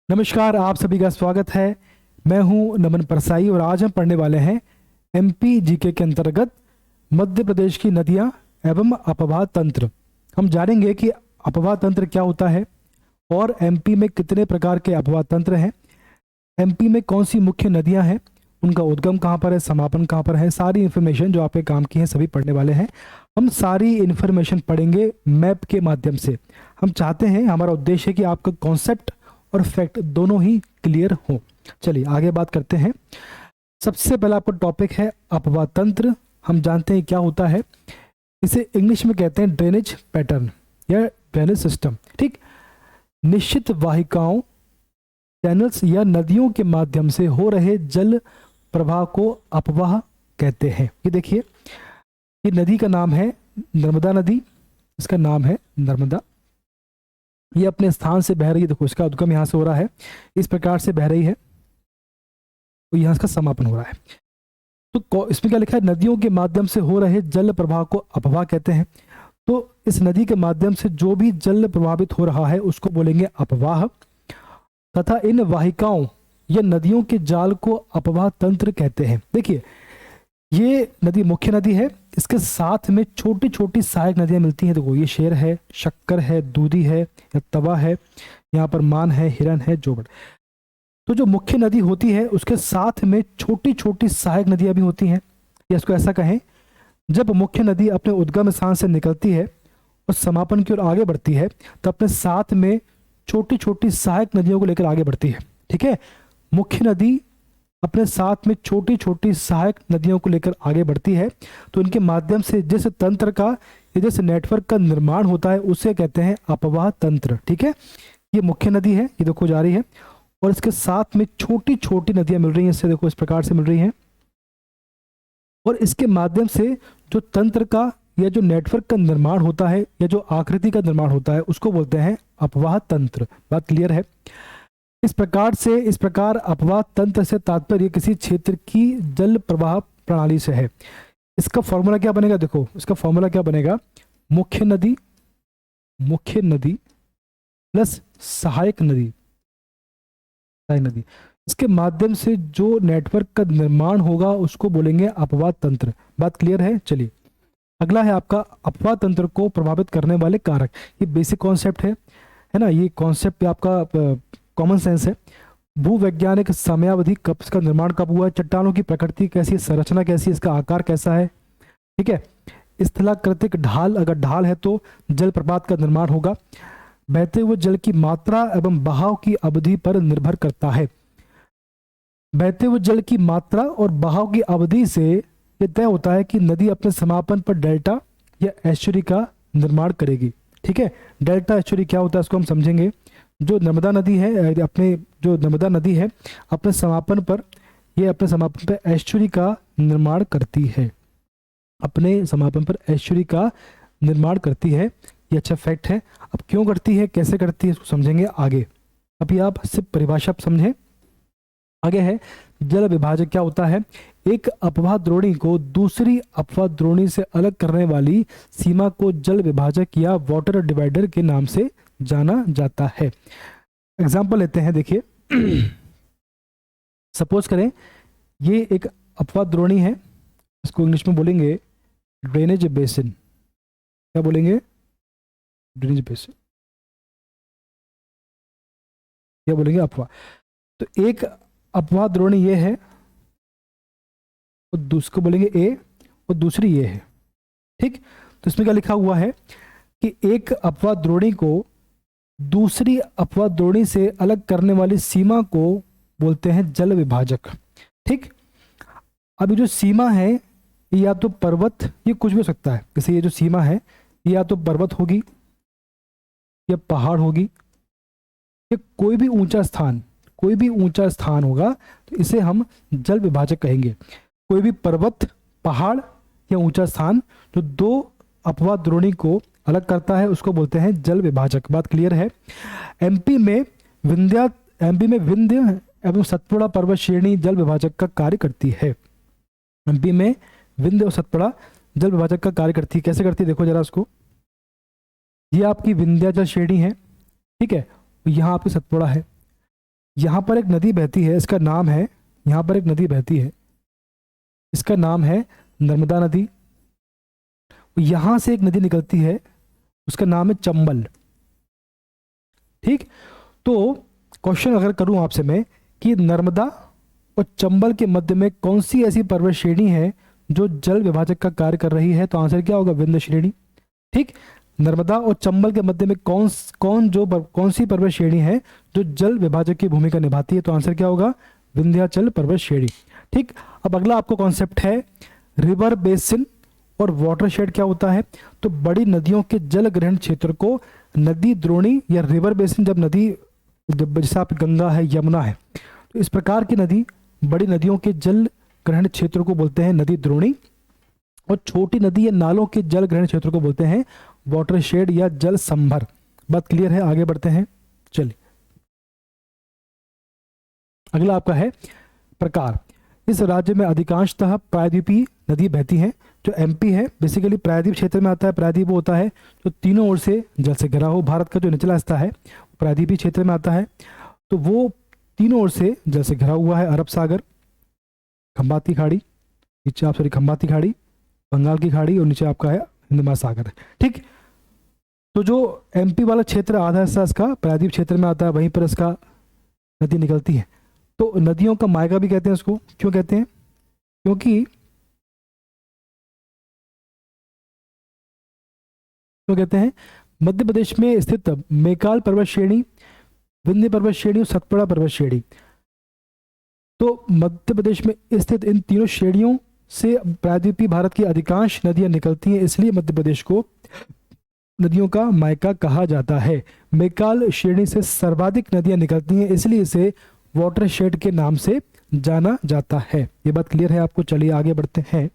नमस्कार, आप सभी का स्वागत है। मैं हूं नमन परसाई और आज हम पढ़ने वाले हैं एमपी जीके के अंतर्गत मध्य प्रदेश की नदियां एवं अपवाह तंत्र। हम जानेंगे कि अपवाह तंत्र क्या होता है और एमपी में कितने प्रकार के अपवाह तंत्र हैं, एमपी में कौन सी मुख्य नदियां हैं, उनका उद्गम कहाँ पर है, समापन कहाँ पर है। सारी इन्फॉर्मेशन जो आपके काम की है सभी पढ़ने वाले हैं। हम सारी इन्फॉर्मेशन पढ़ेंगे मैप के माध्यम से। हम चाहते हैं, हमारा उद्देश्य है कि आपका कॉन्सेप्ट और फैक्ट दोनों ही क्लियर हो। चलिए आगे बात करते हैं। सबसे पहला आपका टॉपिक है अपवाह तंत्र। हम जानते हैं क्या होता है। इसे इंग्लिश में कहते हैं ड्रेनेज पैटर्न या ड्रेनेज सिस्टम। ठीक, निश्चित वाहिकाओं, चैनल्स या नदियों के माध्यम से हो रहे जल प्रवाह को अपवाह कहते हैं। ये देखिए, ये नदी का नाम है नर्मदा नदी। इसका नाम है नर्मदा। ये अपने स्थान से बह रही है। देखो, इसका उद्गम यहाँ से हो रहा है, इस प्रकार से बह रही है, तो यहाँ इसका समापन हो रहा है। तो इसमें क्या लिखा है, नदियों के माध्यम से हो रहे जल प्रवाह को अपवाह कहते हैं। तो इस नदी के माध्यम से जो भी जल प्रभावित हो रहा है उसको बोलेंगे अपवाह, तथा इन वाहिकाओं या नदियों के जाल को अपवाह तंत्र कहते हैं। देखिए, ये नदी मुख्य नदी है, इसके साथ में छोटी छोटी सहायक नदियां मिलती हैं। देखो, ये शेर है, शक्कर है, दूधी है या तवा है, यहाँ पर मान है, हिरन है, जोबड़। तो जो मुख्य नदी होती है उसके साथ में छोटी छोटी सहायक नदियां भी होती हैं, या इसको ऐसा कहें, जब मुख्य नदी अपने उद्गम स्थान से निकलती है और समापन की ओर आगे बढ़ती है तो अपने साथ में छोटी छोटी सहायक नदियों को लेकर आगे बढ़ती है। ठीक है, मुख्य नदी अपने साथ में छोटी छोटी सहायक नदियों को लेकर आगे बढ़ती है, तो इनके माध्यम से जिस तंत्र का या जिस नेटवर्क का निर्माण होता है उसे कहते हैं अपवाह तंत्र। ठीक है, ये मुख्य नदी है, ये देखो जा रही है, और इसके साथ में छोटी छोटी नदियां मिल रही हैं, इससे देखो इस प्रकार से मिल रही हैं, और इसके माध्यम से जो तंत्र का या जो नेटवर्क का निर्माण होता है या जो आकृति का निर्माण होता है उसको बोलते हैं अपवाह तंत्र। बात क्लियर है। इस प्रकार अपवाह तंत्र से तात्पर्य किसी क्षेत्र की जल प्रवाह प्रणाली से है। इसका फॉर्मूला क्या बनेगा, देखो इसका फॉर्मूला क्या बनेगा, मुख्य नदी प्लस सहायक नदी, इसके माध्यम से जो नेटवर्क का निर्माण होगा उसको बोलेंगे अपवाह तंत्र। बात क्लियर है। चलिए अगला है आपका अपवाह तंत्र को प्रभावित करने वाले कारक। ये बेसिक कॉन्सेप्ट है ना, ये कॉन्सेप्ट आपका कॉमन सेंस है। भूवैज्ञानिक समयावधि, कब इसका निर्माण कब हुआ है, चट्टानों की प्रकृति कैसी है, संरचना कैसी है, इसका आकार कैसा है। ठीक है, स्थलाकृतिक ढाल, अगर ढाल है तो जलप्रपात का निर्माण होगा। बहते हुए जल की मात्रा एवं बहाव की अवधि पर निर्भर करता है। बहते हुए जल की मात्रा और बहाव की अवधि से यह तय होता है कि नदी अपने समापन पर डेल्टा या एस्चुरी का निर्माण करेगी। ठीक है, डेल्टा एस्चुरी क्या होता है इसको हम समझेंगे। जो नर्मदा नदी है, अपने समापन पर, ये अपने समापन पर एस्चुरी का निर्माण करती है, अपने समापन पर एस्चुरी का निर्माण करती है। ये अच्छा फैक्ट है। अब क्यों करती है, कैसे करती है, इसको समझेंगे आगे। अभी आप सिर्फ परिभाषा समझें। आगे है जल विभाजक क्या होता है। एक अपवाह द्रोणी को दूसरी अपवाह द्रोणी से अलग करने वाली सीमा को जल विभाजक या वाटर डिवाइडर के नाम से जाना जाता है। एग्जाम्पल लेते हैं, देखिए सपोज करें ये एक अपवाह द्रोणी है, इसको इंग्लिश में बोलेंगे ड्रेनेज बेसिन। क्या बोलेंगे, ड्रेनेज बेसिन, क्या बोलेंगे, अपवाह। तो एक अपवाह द्रोणी ये है और दूसरे को बोलेंगे ए और दूसरी ये है। ठीक, तो इसमें क्या लिखा हुआ है कि एक अपवाह द्रोणी को दूसरी अपवाह द्रोणी से अलग करने वाली सीमा को बोलते हैं जल विभाजक। ठीक, अभी जो सीमा है ये या तो पर्वत, ये कुछ भी हो सकता है। जैसे ये जो सीमा है ये या तो पर्वत होगी या पहाड़ होगी या कोई भी ऊंचा स्थान होगा, तो इसे हम जल विभाजक कहेंगे। कोई भी पर्वत, पहाड़ या ऊंचा स्थान जो दो अपवाह द्रोणी को अलग करता है उसको बोलते हैं जल विभाजक। बात क्लियर है। एमपी में विंध्य एवं सतपुड़ा पर्वत श्रेणी जल विभाजक का कार्य करती है। एमपी में विंध्य और सतपुड़ा जल विभाजक का कार्य करती है। कैसे करती है, देखो जरा उसको। ये आपकी विंध्याचल श्रेणी है, ठीक है, यहाँ आपकी सतपुड़ा है। यहाँ पर एक नदी बहती है, इसका नाम है, यहाँ पर एक नदी बहती है, इसका नाम है नर्मदा नदी। यहाँ से एक नदी निकलती है, उसका नाम है चंबल। ठीक, तो क्वेश्चन अगर करूं आपसे मैं कि नर्मदा और चंबल के मध्य में कौन सी ऐसी पर्वत श्रेणी है जो जल विभाजक का कार्य कर रही है, तो आंसर क्या होगा? विंध्य श्रेणी। ठीक, नर्मदा और चंबल के मध्य में कौन सी पर्वत श्रेणी है जो जल विभाजक की भूमिका निभाती है, तो आंसर क्या होगा? विंध्याचल पर्वत श्रेणी। ठीक, अब अगला आपको कॉन्सेप्ट है रिवर बेसिन और वाटरशेड क्या होता है। तो बड़ी नदियों के जल ग्रहण क्षेत्र को नदी द्रोणी या रिवर बेसिन, जब जैसे आप गंगा है, यमुना है, तो इस प्रकार की नदी, बड़ी नदियों के जल ग्रहण क्षेत्र को बोलते हैं नदी द्रोणी, और छोटी नदी या नालों के जल ग्रहण क्षेत्र को बोलते हैं वाटरशेड या जल संभर। बात क्लियर है? आगे बढ़ते हैं, चलिए। अगला आपका है प्रकार। इस राज्य में अधिकांशतः प्रायद्वीपीय नदी बहती हैं। जो एमपी है बेसिकली प्रायद्वीप क्षेत्र में आता है। प्रायद्वीप होता है जो तीनों ओर से जल से घिरा हो। भारत का जो निचला हिस्सा है प्रायद्वीपीय क्षेत्र में आता है, तो वो तीनों ओर से जल से घिरा हुआ है। अरब सागर, खंबाती खाड़ी, नीचे आप खंबाती खाड़ी, बंगाल की खाड़ी, और नीचे आपका है हिंद महासागर। ठीक, तो जो एमपी वाला क्षेत्र आधा हिस्सा इसका प्रायद्वीप क्षेत्र में आता है, वहीं पर इसका नदी निकलती है। तो नदियों का मायका भी कहते हैं इसको। क्यों कहते हैं? क्यों कहते हैं? मध्य प्रदेश में स्थित मैकाल पर्वत श्रेणी, विंध्य पर्वत श्रेणी और सतपुड़ा पर्वत श्रेणी, तो मध्य प्रदेश में स्थित इन तीनों श्रेणियों से प्रायद्वीपीय भारत की अधिकांश नदियां निकलती हैं, इसलिए मध्य प्रदेश को नदियों का मायका कहा जाता है। मैकाल श्रेणी से सर्वाधिक नदियां निकलती हैं, इसलिए इसे वाटरशेड के नाम से जाना जाता है। ये बात क्लियर है आपको? चलिए आगे बढ़ते हैं।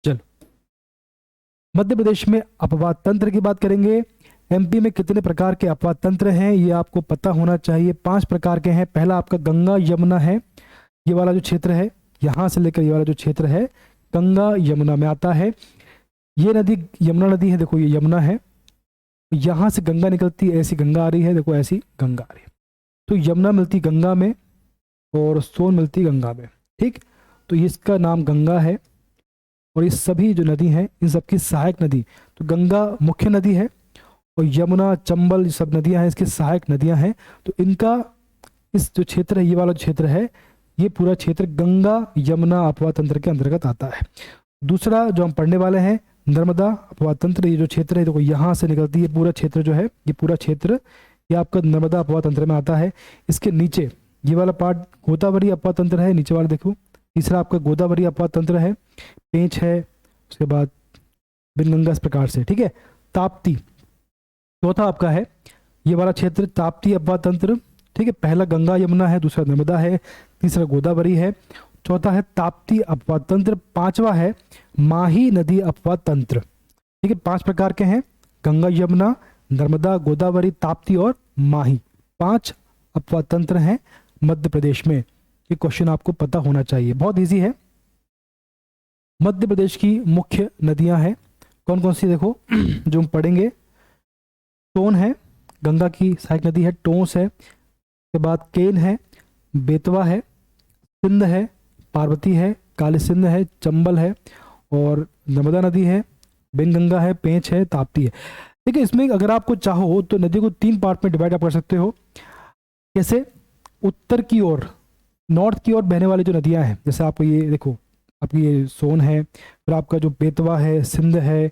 चलो, मध्य प्रदेश में अपवाद तंत्र की बात करेंगे। एमपी में कितने प्रकार के अपवाद तंत्र हैं ये आपको पता होना चाहिए। 5 प्रकार के हैं। पहला आपका गंगा यमुना है। ये वाला जो क्षेत्र है, यहां से लेकर ये वाला जो क्षेत्र है, गंगा यमुना में आता है। ये नदी यमुना नदी है, देखो ये यमुना है, यहां से गंगा निकलती है, ऐसी गंगा आ रही है, देखो ऐसी गंगा आ रही है। तो यमुना मिलती गंगा में और सोन मिलती गंगा में। ठीक, तो इसका नाम गंगा है। और ये सभी जो नदी हैं इन सबकी सहायक नदी, तो गंगा मुख्य नदी है और यमुना, चंबल, ये सब नदियां हैं इसकी सहायक नदियां हैं। तो इनका इस जो क्षेत्र है, ये वाला क्षेत्र है, ये पूरा क्षेत्र गंगा यमुना अपवाद तंत्र के अंतर्गत आता है। दूसरा जो हम पढ़ने वाले हैं नर्मदा अपवाद तंत्र, ये जो क्षेत्र है देखो यहाँ से निकलती है, पूरा क्षेत्र जो है ये पूरा क्षेत्र ये आपका नर्मदा अपवाद तंत्र में आता है। इसके नीचे ये वाला पार्ट गोदावरी अपवाद तंत्र है, नीचे वाला देखो। तीसरा आपका गोदावरी अपवाद तंत्र है, पेंच है, उसके बाद बिनगंगा, इस प्रकार से। ठीक है, ताप्ती चौथा आपका है ये वाला क्षेत्र ताप्ती अपवाद तंत्र। ठीक है, पहला गंगा यमुना है, दूसरा नर्मदा है, तीसरा गोदावरी है, चौथा है ताप्ती अपवाद तंत्र, पांचवा है माही नदी अपवाद तंत्र। ठीक है, 5 प्रकार के हैं, गंगा यमुना, नर्मदा, गोदावरी, ताप्ती और माही। 5 अपवाद तंत्र हैं मध्य प्रदेश में। ये क्वेश्चन आपको पता होना चाहिए, बहुत इजी है। मध्य प्रदेश की मुख्य नदियां हैं कौन कौन सी, देखो जो हम पढ़ेंगे। टोन है, गंगा की सहायक नदी है, टोंस है, उसके बाद केन है, बेतवा है, सिंध है, पार्वती है, काली सिंध है, चंबल है, और नर्मदा नदी है, बिनगंगा है, पेंच है, ताप्ती है। ठीक है, इसमें अगर आपको चाहो तो नदी को 3 पार्ट में डिवाइड आप कर सकते हो। जैसे उत्तर की ओर, नॉर्थ की ओर बहने वाली जो नदियां हैं, जैसे आपको ये देखो, आपकी ये सोन है, फिर आपका जो बेतवा है, सिंध है,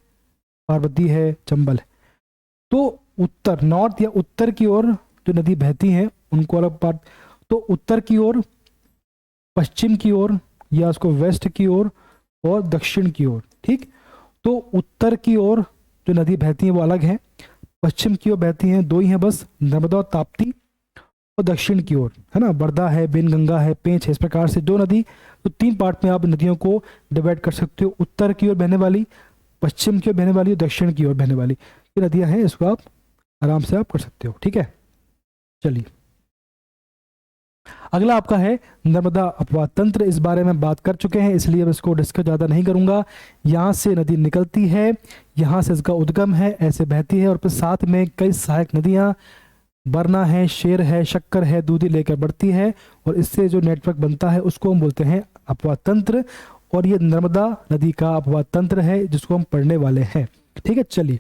पार्वती है, चंबल है। तो उत्तर, नॉर्थ या उत्तर की ओर जो नदी बहती हैं उनको अलग पार्ट। तो उत्तर की ओर, पश्चिम की ओर, या उसको वेस्ट की ओर और दक्षिण की ओर। ठीक, तो उत्तर की ओर जो नदी बहती हैं वो अलग है, पश्चिम की ओर बहती हैं 2 ही हैं बस, नर्मदा और ताप्ती, और दक्षिण की ओर है ना बरदा है, बिनगंगा है, पेंच है। इस प्रकार से 2 नदी, तो 3 पार्ट में आप नदियों को डिवाइड कर सकते हो, उत्तर की ओर बहने वाली, पश्चिम की ओर बहने वाली, दक्षिण की ओर बहने वाली, ये नदियां हैं, इसको आप आराम से आप कर सकते हो। ठीक है, चलिए अगला आपका है नर्मदा अपवाद तंत्र। इस बारे में बात कर चुके हैं, इसलिए अब इसको डिस्कस ज़्यादा नहीं करूंगा। यहाँ से नदी निकलती है, यहाँ से इसका उद्गम है, ऐसे बहती है, और फिर साथ में कई सहायक नदियाँ बरना है, शेर है, शक्कर है, दूधी लेकर बढ़ती है, और इससे जो नेटवर्क बनता है उसको हम बोलते हैं अपवाह तंत्र। और ये नर्मदा नदी का अपवाह तंत्र है जिसको हम पढ़ने वाले हैं। ठीक है, चलिए,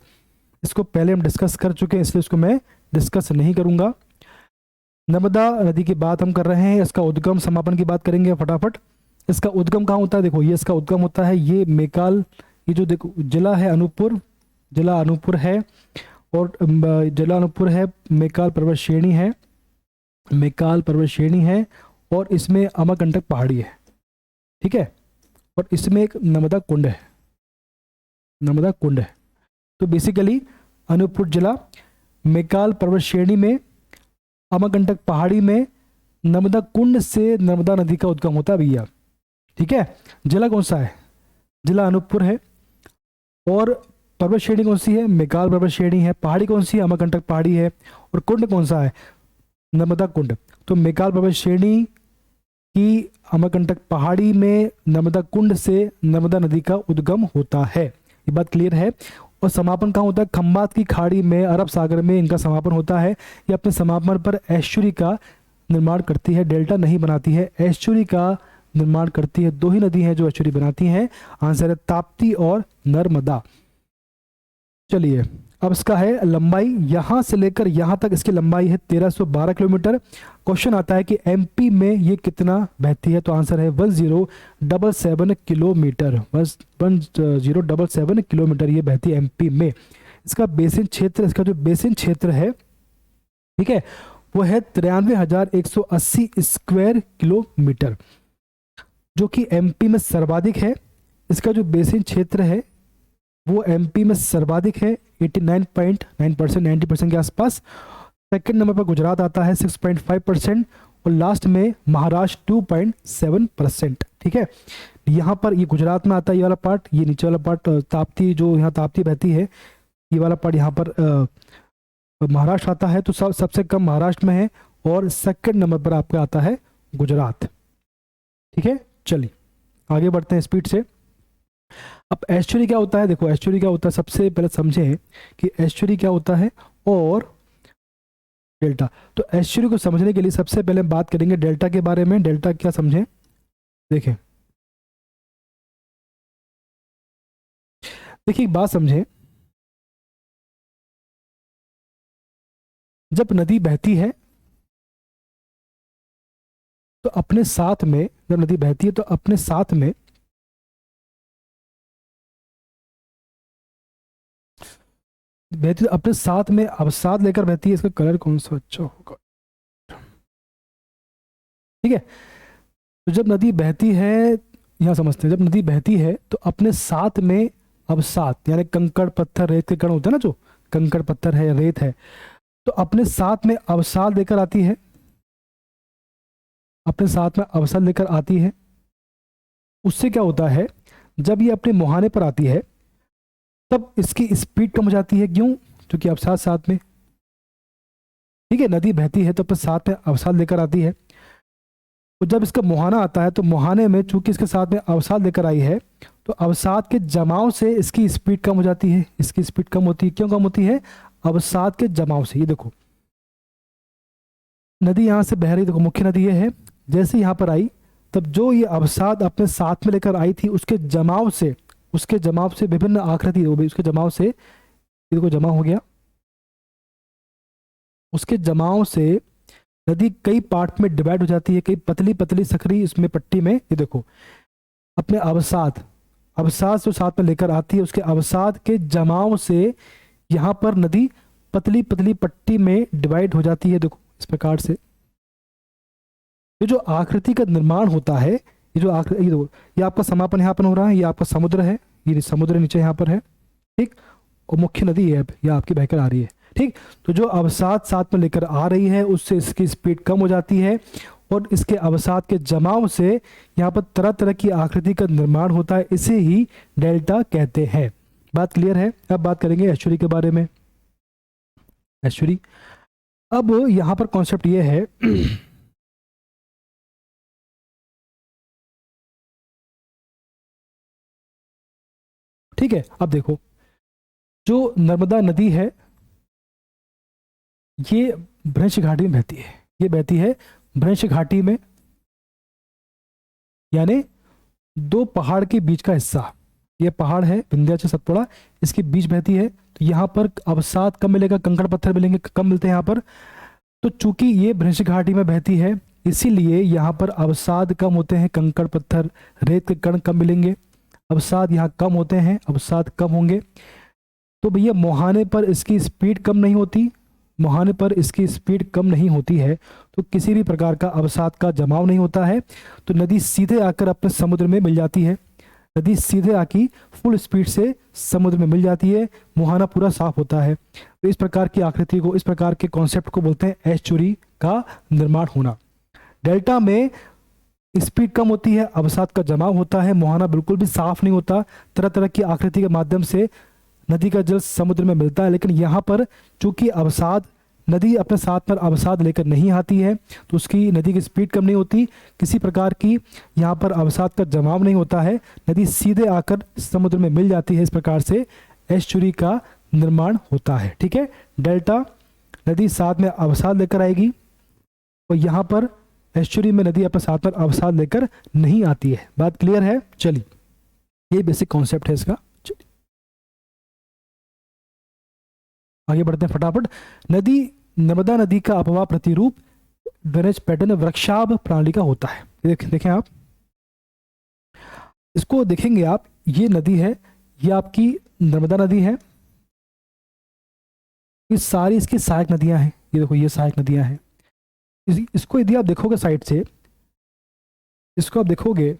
इसको पहले हम डिस्कस कर चुके हैं इसलिए इसको मैं डिस्कस नहीं करूंगा। नर्मदा नदी की बात हम कर रहे हैं, इसका उद्गम समापन की बात करेंगे फटाफट। इसका उद्गम कहाँ होता है? देखो, ये इसका उद्गम होता है, ये मेकाल, ये जो देखो जिला है अनूपपुर, जिला अनूपपुर है, और जिला अनूपपुर है, मेकाल पर्वत श्रेणी है, मेकाल पर्वत श्रेणी है, और इसमें अमरकंटक पहाड़ी है। ठीक है, और इसमें एक नर्मदा कुंड है, नर्मदा कुंड है। तो बेसिकली अनूपपुर जिला, मेकाल पर्वत श्रेणी में, अमरकंटक पहाड़ी में, नर्मदा कुंड से नर्मदा नदी का उद्गम होता है भैया। ठीक है, जिला कौन सा है? जिला अनूपपुर है, और पर्वत श्रेणी कौन सी है? मेकाल पर्वत श्रेणी है। पहाड़ी कौन सी है? अमरकंटक पहाड़ी है। और कुंड कौन सा है? नर्मदा कुंड। तो मेकाल पर्वत श्रेणी की अमरकंटक पहाड़ी में नर्मदा कुंड से नर्मदा नदी का उद्गम होता है। ये बात क्लियर है। और समापन कहाँ होता है? खंबात की खाड़ी में, अरब सागर में इनका समापन होता है। ये अपने समापन पर एस्चुरी का निर्माण करती है, डेल्टा नहीं बनाती है, एस्चुरी का निर्माण करती है। दो ही नदी हैं जो एस्चुरी बनाती हैं। आंसर है ताप्ती और नर्मदा। चलिए, अब इसका है लंबाई, यहां से लेकर यहां तक इसकी लंबाई है 1312 किलोमीटर। क्वेश्चन आता है कि एमपी में ये कितना बहती है? तो आंसर है 1077 किलोमीटर, 1077 किलोमीटर ये बहती है एमपी में। इसका बेसिन क्षेत्र, इसका जो बेसिन क्षेत्र है, ठीक है, वो है 93,180 स्क्वायर किलोमीटर, जो कि एमपी में सर्वाधिक है। इसका जो बेसिन क्षेत्र है वो एमपी में सर्वाधिक है, 89.9%, 90% के आसपास। सेकंड नंबर पर गुजरात आता है 6.5%, और लास्ट में महाराष्ट्र 2.7%। ठीक है, यहाँ पर ये गुजरात में आता है ये वाला पार्ट, ये नीचे वाला पार्ट ताप्ती, जो यहाँ ताप्ती बहती है, ये वाला पार्ट यहाँ पर महाराष्ट्र आता है। तो सबसे कम महाराष्ट्र में है, और सेकंड नंबर पर आपका आता है गुजरात। ठीक है, चलिए आगे बढ़ते हैं स्पीड से। अब एस्चुरी क्या होता है? देखो, एस्चुरी क्या होता है, सबसे पहले समझें कि एस्चुरी क्या होता है और डेल्टा। तो एस्चुरी को समझने के लिए सबसे पहले बात करेंगे डेल्टा के बारे में। डेल्टा क्या समझें, देखें, देखिए एक बात समझें, जब नदी बहती है तो अपने साथ में, जब नदी बहती है तो अपने साथ में बहती, अपने साथ में अवसाद लेकर बहती है। इसका कलर कौन सा अच्छा होगा? ठीक है, तो जब नदी बहती है, यहां समझते हैं, जब नदी बहती है तो अपने साथ में अवसाद, यानी कंकड़ पत्थर रेत के कण होते हैं ना, जो कंकड़ पत्थर है या रेत है, तो अपने साथ में अवसाद लेकर आती है, अपने साथ में अवसाद लेकर आती है। उससे क्या होता है, जब ये अपने मुहाने पर आती है तब इसकी स्पीड कम हो जाती है। क्यों? क्योंकि अवसाद साथ में, ठीक है, नदी बहती है तो अपने साथ में अवसाद लेकर आती है। तो जब इसका मुहाना आता है तो मुहाने में चूंकि इसके साथ में अवसाद लेकर आई है, तो अवसाद के जमाव से इसकी स्पीड कम हो जाती है। इसकी स्पीड कम होती है, क्यों कम होती है? अवसाद के जमाव से। ये देखो, नदी यहाँ से बह रही, देखो मुख्य नदी ये है, जैसे यहाँ पर आई तब जो ये अवसाद अपने साथ में लेकर आई थी, उसके जमाव से, उसके जमाव से विभिन्न आकृति, उसके जमाव से, देखो जमा हो गया, उसके जमाव से नदी कई पार्ट में डिवाइड हो जाती है, कई पतली पतली सकरी इसमें पट्टी में। ये देखो, अपने अवसाद, अवसाद जो साथ में लेकर आती है, उसके अवसाद के जमाव से यहाँ पर नदी पतली पतली पट्टी में डिवाइड हो जाती है। देखो इस प्रकार से ये जो आकृति का निर्माण होता है, ये जो आकृति, ये देखो, ये आपका समापन यहाँ पर हो रहा है, ये आपका समुद्र है, ये समुद्र नीचे यहाँ पर है, ठीक, और मुख्य नदी है, यह आपकी बहकर आ रही है। ठीक, तो जो अवसाद साथ में लेकर आ रही है उससे इसकी स्पीड कम हो जाती है, और इसके अवसाद के जमाव से यहाँ पर तरह तरह की आकृति का निर्माण होता है। इसे ही डेल्टा कहते हैं। बात क्लियर है? अब बात करेंगे एस्चुरी के बारे में। एस्चुरी, अब यहाँ पर कॉन्सेप्ट ये है ठीक है, अब देखो, जो नर्मदा नदी है ये भ्रंश घाटी में बहती है। ये बहती है भ्रंश घाटी में, यानी दो पहाड़ के बीच का हिस्सा। ये पहाड़ है विंध्याचल सतपुड़ा, इसके बीच बहती है। तो यहाँ पर अवसाद कम मिलेगा, कंकड़ पत्थर मिलेंगे, कम मिलते हैं यहाँ पर। तो चूंकि ये भ्रंश घाटी में बहती है, इसीलिए यहाँ पर अवसाद कम होते हैं, कंकड़ पत्थर रेत के कण कम मिलेंगे, अवसाद यहाँ कम होते हैं, अवसाद कम होंगे। तो भैया मुहाने पर इसकी स्पीड कम नहीं होती, मुहाने पर इसकी स्पीड कम नहीं होती है, तो किसी भी प्रकार का अवसाद का जमाव नहीं होता है। तो नदी सीधे आकर अपने समुद्र में मिल जाती है, नदी सीधे आकी फुल स्पीड से समुद्र में मिल जाती है, मुहाना पूरा साफ होता है। तो इस प्रकार की आकृति को, इस प्रकार के कॉन्सेप्ट को बोलते हैं एस्चुरी का निर्माण होना। डेल्टा में स्पीड कम होती है, अवसाद का जमाव होता है, मुहाना बिल्कुल भी साफ नहीं होता, तरह तरह की आकृति के माध्यम से नदी का जल समुद्र में मिलता है। लेकिन यहाँ पर चूंकि अवसाद, नदी अपने साथ पर अवसाद लेकर नहीं आती है, तो उसकी नदी की स्पीड कम नहीं होती, किसी प्रकार की यहाँ पर अवसाद का जमाव नहीं होता है, नदी सीधे आकर समुद्र में मिल जाती है। इस प्रकार से एस्चुरी का निर्माण होता है। ठीक है, डेल्टा नदी साथ में अवसाद लेकर आएगी, और यहाँ पर एस्चुरी में नदी अपने साथ पर अवसाद लेकर नहीं आती है। बात क्लियर है? चलिए, ये बेसिक कॉन्सेप्ट है इसका। आगे बढ़ते हैं फटाफट। नदी, नर्मदा नदी का अपवाह प्रतिरूप ड्रेनेज पैटर्न वृक्षाभ प्रणाली का होता है। देखें आप, इसको देखेंगे आप, ये नदी है, ये आपकी नर्मदा नदी है, ये सारी इसकी सहायक नदियां हैं। ये देखो, ये सहायक नदियां हैं। इसको यदि आप देखोगे साइड से, इसको आप देखोगे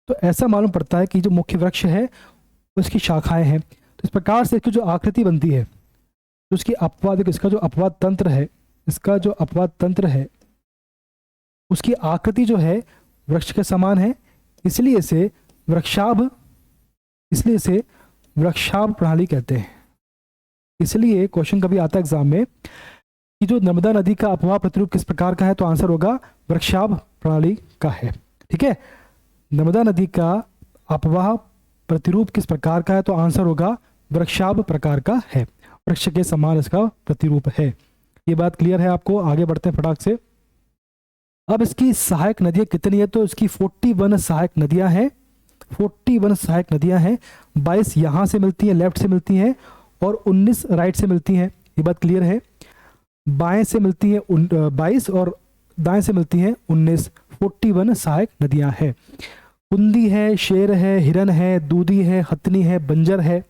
तो ऐसा मालूम पड़ता है कि जो मुख्य वृक्ष है उसकी शाखाएं हैं। तो इस प्रकार से इसकी जो आकृति बनती है, तो उसकी अपवाद, इसका जो अपवाद तंत्र है, इसका जो अपवाद तंत्र है, उसकी आकृति जो है वृक्ष के समान है, इसलिए इसे वृक्षाभ, इसलिए इसे वृक्षाभ प्रणाली कहते हैं। इसलिए क्वेश्चन कभी आता है एग्जाम में कि जो नर्मदा नदी का अपवाह प्रतिरूप किस प्रकार का है, तो आंसर होगा वृक्षाभ प्रणाली का है। ठीक है, नर्मदा नदी का अपवाह प्रतिरूप किस प्रकार का है, तो आंसर होगा वृक्षाभ प्रकार का है, वृक्ष के समान इसका प्रतिरूप है। ये बात क्लियर है आपको? आगे बढ़ते हैं फटाक से। अब इसकी सहायक नदियां कितनी है, तो इसकी 41 सहायक नदियां हैं, 41 सहायक नदियां हैं। 22 यहाँ से मिलती हैं, लेफ्ट से मिलती हैं, और 19 राइट से मिलती हैं। ये बात क्लियर है? बाएं से मिलती है 22 और दाएं से मिलती हैं 19, 41 सहायक नदियां हैं। कुंदी है, शेर है, हिरन है, दूधी है, हथनी है, बंजर है,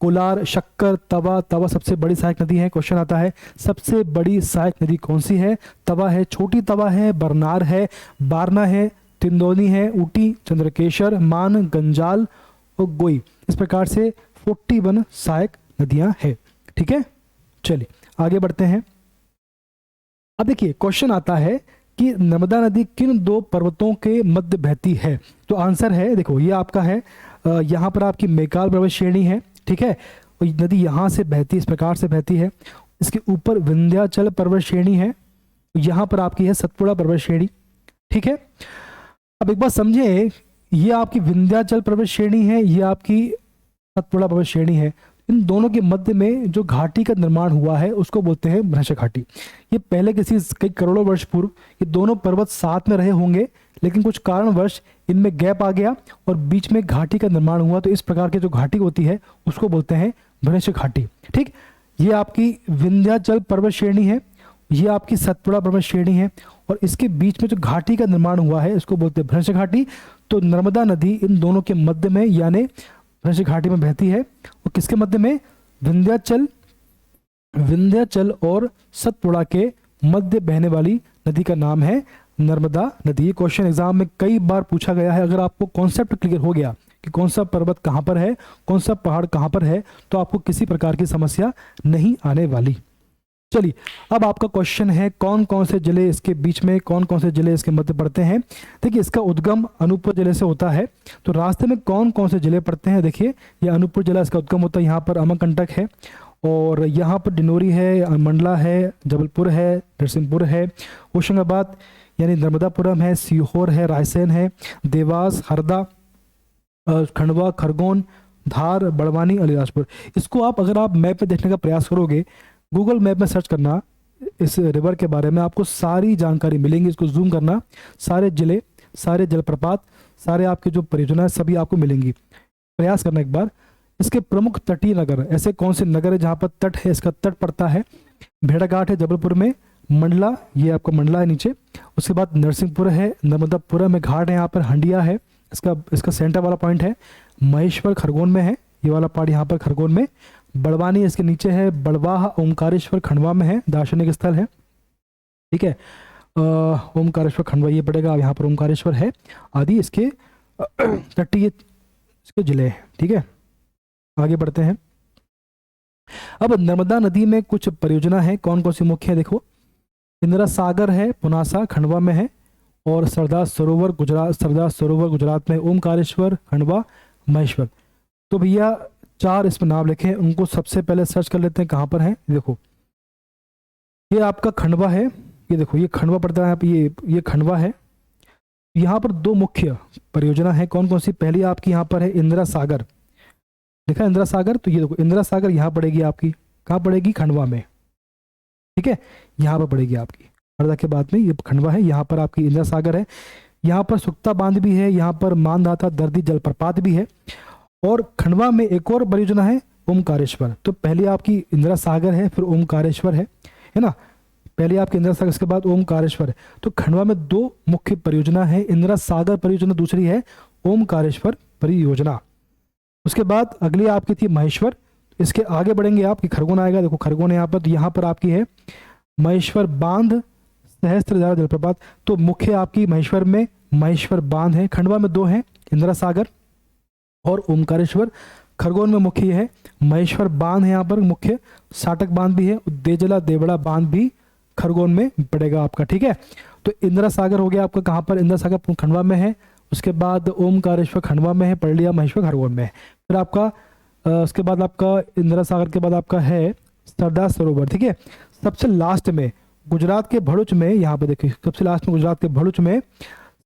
कोलार, शक्कर, तवा। तवा सबसे बड़ी सहायक नदी है। क्वेश्चन आता है सबसे बड़ी सहायक नदी कौन सी है? तवा है। छोटी तवा है, बरनार है, बारना है, तिंदोनी है, ऊटी, चंद्रकेशर, मान, गंजाल और गोई। इस प्रकार से 41 सहायक नदियां हैं। ठीक है, चलिए आगे बढ़ते हैं। अब देखिए क्वेश्चन आता है कि नर्मदा नदी किन दो पर्वतों के मध्य बहती है, तो आंसर है, देखो ये आपका है, यहाँ पर आपकी मैकाल पर्वत श्रेणी है। ठीक है, और नदी यहाँ से बहती है, इस प्रकार से बहती है। इसके ऊपर विंध्याचल पर्वत श्रेणी है, यहाँ पर आपकी है सतपुड़ा पर्वत श्रेणी। ठीक है, अब एक बात समझे, ये आपकी विंध्याचल पर्वत श्रेणी है, ये आपकी सतपुड़ा पर्वत श्रेणी है। इन दोनों के मध्य में जो घाटी का निर्माण हुआ है उसको बोलते हैं भ्रंश घाटी। ये पहले कई करोड़ों वर्ष पूर्व ये दोनों पर्वत साथ में रहे होंगे, लेकिन कुछ कारणवश इनमें गैप आ गया और बीच में घाटी का निर्माण हुआ। तो इस प्रकार की जो घाटी होती है उसको बोलते हैं भ्रंश घाटी। ठीक, ये आपकी विंध्याचल पर्वत श्रेणी है, ये आपकी सतपुड़ा पर्वत श्रेणी है, और इसके बीच में जो घाटी का निर्माण हुआ है इसको बोलते हैं भ्रंश घाटी। तो नर्मदा नदी इन दोनों के मध्य में, यानी भ्रंश घाटी में बहती है। और किसके मध्य में? विंध्याचल और सतपुड़ा के मध्य बहने वाली नदी का नाम है नर्मदा नदी। क्वेश्चन एग्जाम में कई बार पूछा गया है। अगर आपको कॉन्सेप्ट क्लियर हो गया कि कौन सा पर्वत कहाँ पर है, कौन सा पहाड़ कहाँ पर है, तो आपको किसी प्रकार की समस्या नहीं आने वाली। चलिए, अब आपका क्वेश्चन है कौन कौन से जिले इसके बीच में, कौन कौन से जिले इसके मध्य पड़ते हैं। देखिए, इसका उद्गम अनूपपुर जिले से होता है। तो रास्ते में कौन कौन से जिले पड़ते हैं, देखिए ये अनूपपुर जिला इसका उद्गम होता है। यहाँ पर अमरकंटक है, और यहाँ पर डिंडोरी है, मंडला है, जबलपुर है, नरसिंहपुर है, होशंगाबाद यानी नर्मदापुरम है, सीहोर है, रायसेन है, देवास, हरदा, खंडवा, खरगोन, धार, बड़वानी, अलीराजपुर। इसको आप अगर आप मैप में देखने का प्रयास करोगे, गूगल मैप में सर्च करना, इस रिवर के बारे में आपको सारी जानकारी मिलेंगी। इसको जूम करना, सारे जिले, सारे जलप्रपात, सारे आपके जो परियोजना है सभी आपको मिलेंगी। प्रयास करना एक बार। इसके प्रमुख तटीय नगर, ऐसे कौन से नगर है जहाँ पर तट है, इसका तट पड़ता है भेड़ाघाट है जबलपुर में, मंडला, ये आपका मंडला है नीचे, उसके बाद नरसिंहपुर है, नर्मदापुरम में घाट है, यहाँ पर हंडिया है, इसका सेंटर वाला पॉइंट है, महेश्वर खरगोन में है, ये वाला पॉइंट यहाँ पर खरगोन में, बड़वानी इसके नीचे है, बड़वाह ओमकारेश्वर खंडवा में है, दार्शनिक स्थल है, ठीक है। ओमकारेश्वर खंडवा ये पड़ेगा, अब यहाँ पर ओमकारेश्वर है आदि इसके तटीय इसके जिले हैं, ठीक है। आगे बढ़ते हैं। अब नर्मदा नदी में कुछ परियोजना है, कौन कौन सी मुख्य है देखो। इंदिरा सागर है, पुनासा खंडवा में है, और सरदार सरोवर गुजरात में, ओमकारेश्वर खंडवा महेश्वर। तो भैया 4 इसमें नाम लिखे हैं, उनको सबसे पहले सर्च कर लेते हैं कहाँ पर है। देखो ये आपका खंडवा है, ये देखो ये खंडवा पड़ता है, ये खंडवा है। यहाँ पर 2 मुख्य परियोजना है, कौन कौन सी। पहली आपकी यहाँ पर है इंदिरा सागर, देखा इंदिरा सागर, तो ये देखो इंदिरा सागर यहाँ पड़ेगी आपकी, कहाँ पड़ेगी, खंडवा में, ठीक है, यहाँ पर पड़ेगी आपकी हरदा के बाद में, ये खंडवा है, यहाँ पर आपकी इंदिरा सागर है। यहाँ पर सुक्ता बांध भी है, यहाँ पर मानधाता दर्दी जलप्रपात भी है, और खंडवा में एक और परियोजना है ओमकारेश्वर। तो पहले आपकी इंदिरा सागर है, फिर ओमकारेश्वर है ना, पहले आपके इंदिरा सागर, इसके बाद ओमकारेश्वर है। तो खंडवा में 2 मुख्य परियोजना है, इंदिरा सागर परियोजना, दूसरी है ओमकारेश्वर परियोजना। उसके बाद अगली आपकी थी महेश्वर, इसके आगे बढ़ेंगे आप कि खरगोन आएगा, देखो खरगोन है यहाँ पर, यहाँ पर आपकी है महेश्वर बांध सहस्त्रधारा जलप्रपात। तो मुख्य आपकी महेश्वर में महेश्वर बांध है, खंडवा में 2 है, इंदिरा सागर और ओमकारेश्वर। खरगोन में मुख्य है महेश्वर बांध है, यहाँ पर मुख्य साटक बांध भी है, देजला देवड़ा बांध भी खरगोन में पड़ेगा आपका, ठीक है। तो इंदिरा सागर हो गया आपका, कहाँ पर, इंदिरा सागर खंडवा में है, उसके बाद ओमकारेश्वर खंडवा में है, पड़लिया महेश्वर खरगोन में है। फिर आपका उसके बाद आपका इंदिरा सागर के बाद आपका है सरदार सरोवर, ठीक है। सबसे लास्ट में गुजरात के भरूच में, यहाँ पे देखिए सबसे लास्ट में गुजरात के भरूच में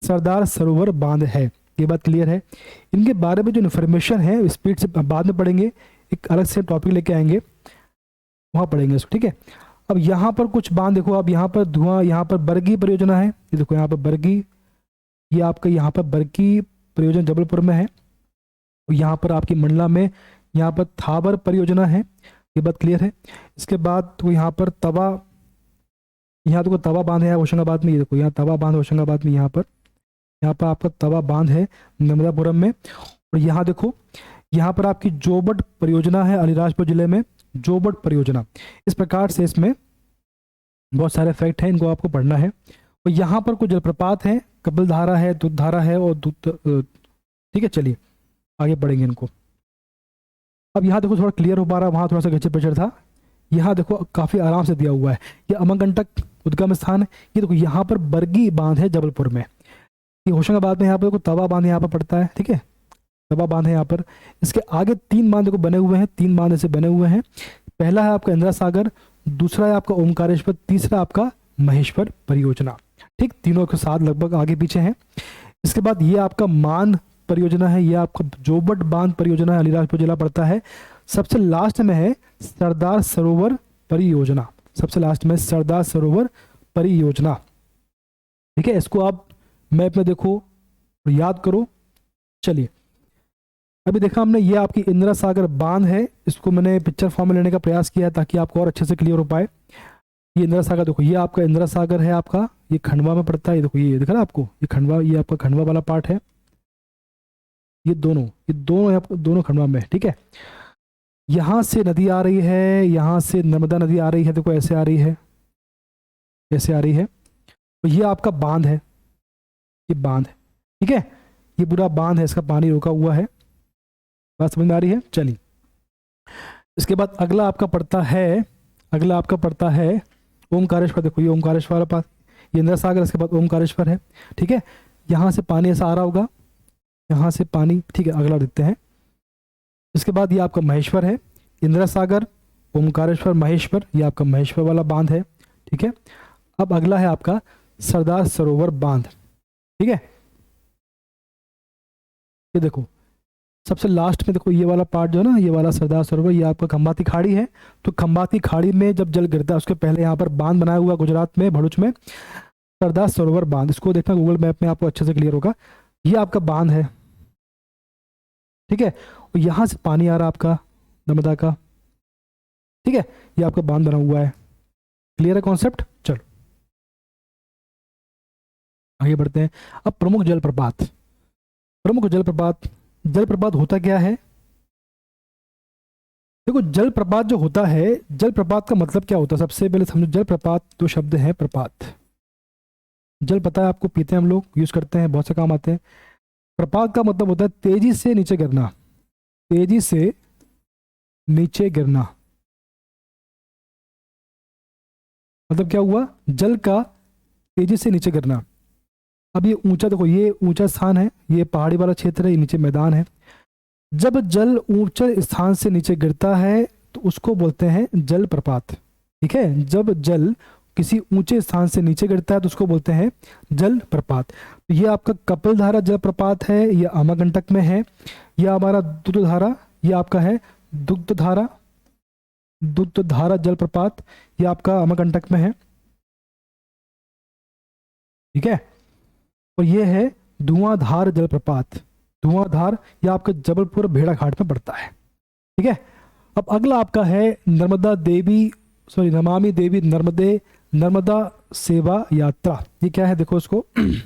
सरदार सरोवर बांध है, ये बात क्लियर है। इनके बारे में जो इन्फॉर्मेशन है स्पीड से बाद में पढ़ेंगे, एक अलग से टॉपिक लेके आएंगे, वहाँ पढ़ेंगे इसको, ठीक है। अब यहाँ पर कुछ बांध देखो, अब यहाँ पर धुआं, यहाँ पर बरगी परियोजना है, ये देखो यहाँ पर बरगी, ये आपका यहाँ पर बरगी परियोजना जबलपुर में है, और यहाँ पर आपकी मंडला में यहाँ पर थावर परियोजना है, ये बात क्लियर है। इसके बाद तो यहाँ पर तवा, यहाँ देखो तवा बांध है होशंगाबाद में, ये देखो यहाँ तवा बांध होशंगाबाद में, यहाँ पर आपका तवा बांध है नर्मदापुरम में। और यहाँ देखो यहाँ पर आपकी जोबट परियोजना है अलीराजपुर जिले में, जोबट परियोजना। इस प्रकार से इसमें बहुत सारे फैक्ट हैं, इनको आपको पढ़ना है। और यहाँ पर कुछ जलप्रपात हैं, कपिलधारा है, दूधधारा है और ठीक है। चलिए आगे बढ़ेंगे इनको। अब यहाँ देखो थोड़ा क्लियर हो पा रहा है, वहाँ थोड़ा सा गच्चे पिचड़ था, यहाँ देखो काफ़ी आराम से दिया हुआ है। ये अमरकंटक उद्गम स्थान है, ये देखो यहाँ पर बरगी बांध है जबलपुर में, ये होशंगाबाद में यहाँ पर देखो तवा बांध यहाँ पर पड़ता है, ठीक है, तवा बांध है यहाँ पर। इसके आगे 3 बांध देखो बने हुए हैं, 3 बांध ऐसे बने हुए हैं। पहला है आपका इंदिरा सागर, दूसरा है आपका ओमकारेश्वर, तीसरा आपका महेश्वर परियोजना, ठीक, तीनों के साथ लगभग आगे पीछे हैं। इसके बाद ये आपका मान परियोजना है, ये आपका जोबट बांध परियोजना है, अलीराजपुर जिला पड़ता है। सबसे लास्ट में है सरदार सरोवर परियोजना, सबसे लास्ट में सरदार सरोवर परियोजना, ठीक है। इसको आप मैप में देखो और याद करो। चलिए अभी देखा हमने, ये आपकी इंदिरा सागर बांध है, इसको मैंने पिक्चर फॉर्म में लेने का प्रयास किया ताकि आपको और अच्छे से क्लियर हो पाए। ये इंदिरा सागर देखो, ये आपका इंदिरा सागर है आपका, ये खंडवा में पड़ता है, ये देखो ये दिख रहा है आपको, ये खंडवा, ये आपका खंडवा वाला पार्ट है, ये दोनों आपको दोनों खंडवा में, ठीक है। यहाँ से नदी आ रही है, यहाँ से नर्मदा नदी आ रही है, देखो ऐसे आ रही है, ऐसे आ रही है। तो ये आपका बांध है, ये बांध है, ठीक है, ये पूरा बांध है, इसका पानी रोका हुआ है, बात समझ में आ रही है। चलिए इसके बाद अगला आपका पड़ता है ओमकारेश्वर, देखो ये ओमकारेश्वर पास, ये इंदिरा सागर, इसके बाद ओमकारेश्वर है, ठीक है। यहाँ से पानी ऐसा आ रहा होगा, यहाँ से पानी, ठीक है। अगला देखते हैं, इसके बाद ये आपका महेश्वर है, इंदिरा सागर, ओमकारेश्वर, महेश्वर, ये आपका महेश्वर वाला बांध है, ठीक है। अब अगला है आपका सरदार सरोवर बांध, ठीक है। ये देखो सबसे लास्ट में देखो ये वाला पार्ट जो है ना, ये वाला सरदार सरोवर, ये आपका खंबाती खाड़ी है। तो खंबाती खाड़ी में जब जल गिरता है उसके पहले यहाँ पर बांध बनाया हुआ गुजरात में भरूच में, सरदार सरोवर बांध। इसको देखना गूगल मैप में, आपको अच्छे से क्लियर होगा। ये आपका बांध है, ठीक है। और यहाँ से पानी आ रहा है आपका नर्मदा का, ठीक है। ये आपका बांध बना हुआ है। क्लियर है कॉन्सेप्ट? चलो आगे बढ़ते हैं। अब प्रमुख जलप्रपात। प्रमुख जलप्रपात, जलप्रपात होता क्या है? देखो जलप्रपात जो होता है, जलप्रपात का मतलब क्या होता है सबसे पहले समझो। जलप्रपात दो शब्द हैं, प्रपात, जल पता है आपको, पीते हैं हम लोग, यूज करते हैं, बहुत से काम आते हैं। प्रपात का मतलब होता है तेजी से नीचे गिरना, तेजी से नीचे गिरना। मतलब क्या हुआ? जल का तेजी से नीचे गिरना। अब ये ऊंचा, देखो ये ऊंचा स्थान है, ये पहाड़ी वाला क्षेत्र है, ये नीचे मैदान है। जब जल ऊंचे स्थान से नीचे गिरता है तो उसको बोलते हैं जलप्रपात, ठीक है। जब जल किसी ऊंचे स्थान से नीचे गिरता है तो उसको बोलते हैं जलप्रपात। तो ये आपका कपिलधारा जलप्रपात है, ये अमरकंटक में है। यह हमारा दुग्धधारा, ये आपका है दुग्धधारा, दुग्धधारा जलप्रपात, ये आपका अमरकंटक में है, ठीक है। और ये है धुआंधार जलप्रपात, धुआंधार, ये आपका जबलपुर भेड़ा घाट में पड़ता है, ठीक है। अब अगला आपका है नर्मदा देवी, सॉरी नमामि देवी नर्मदे, नर्मदा सेवा यात्रा। ये क्या है देखो इसको। ये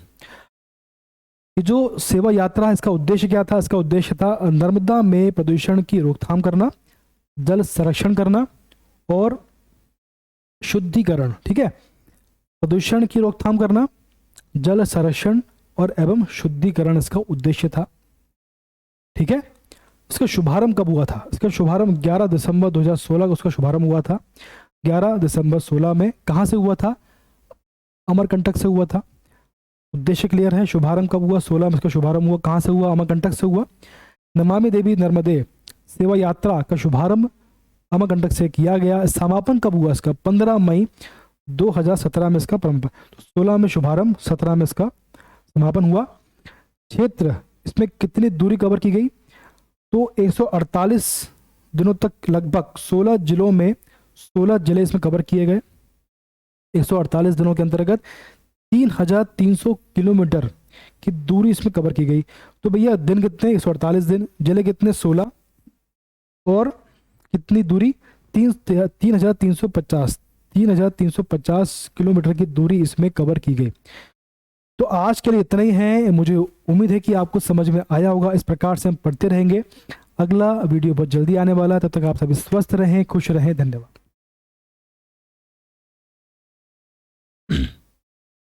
जो सेवा यात्रा है इसका उद्देश्य क्या था? इसका उद्देश्य था नर्मदा में प्रदूषण की रोकथाम करना, जल संरक्षण करना और शुद्धिकरण, ठीक है। प्रदूषण की रोकथाम करना, जल संरक्षण और एवं शुद्धिकरण इसका उद्देश्य था, ठीक है। इसका शुभारंभ कब हुआ था? इसका शुभारंभ 11 दिसंबर 2016 को उसका शुभारंभ हुआ था। 11 दिसंबर 16 में कहाँ से हुआ था? अमरकंटक से हुआ था। उद्देश्य क्लियर है? शुभारंभ कब हुआ? 16 में इसका शुभारंभ हुआ। कहाँ से हुआ? अमरकंटक से हुआ। नमामि देवी नर्मदे सेवा यात्रा का शुभारंभ अमरकंटक से किया गया। समापन कब हुआ इसका? 15 मई 2017 में इसका प्रारंभ। तो 16 में शुभारंभ, 17 में इसका समापन हुआ। क्षेत्र इसमें कितनी दूरी कवर की गई? तो 148 दिनों तक लगभग 16 जिलों में 16 जिले इसमें कवर किए गए। 148 दिनों के अंतर्गत 3300 किलोमीटर की दूरी इसमें कवर की गई। तो भैया दिन कितने? 148 दिन, जिले कितने? 16, और कितनी दूरी? 3350 किलोमीटर की दूरी इसमें कवर की गई। तो आज के लिए इतना ही है। मुझे उम्मीद है कि आपको समझ में आया होगा। इस प्रकार से हम पढ़ते रहेंगे। अगला वीडियो बहुत जल्दी आने वाला है, तब तक आप सभी स्वस्थ रहें, खुश रहें। धन्यवाद।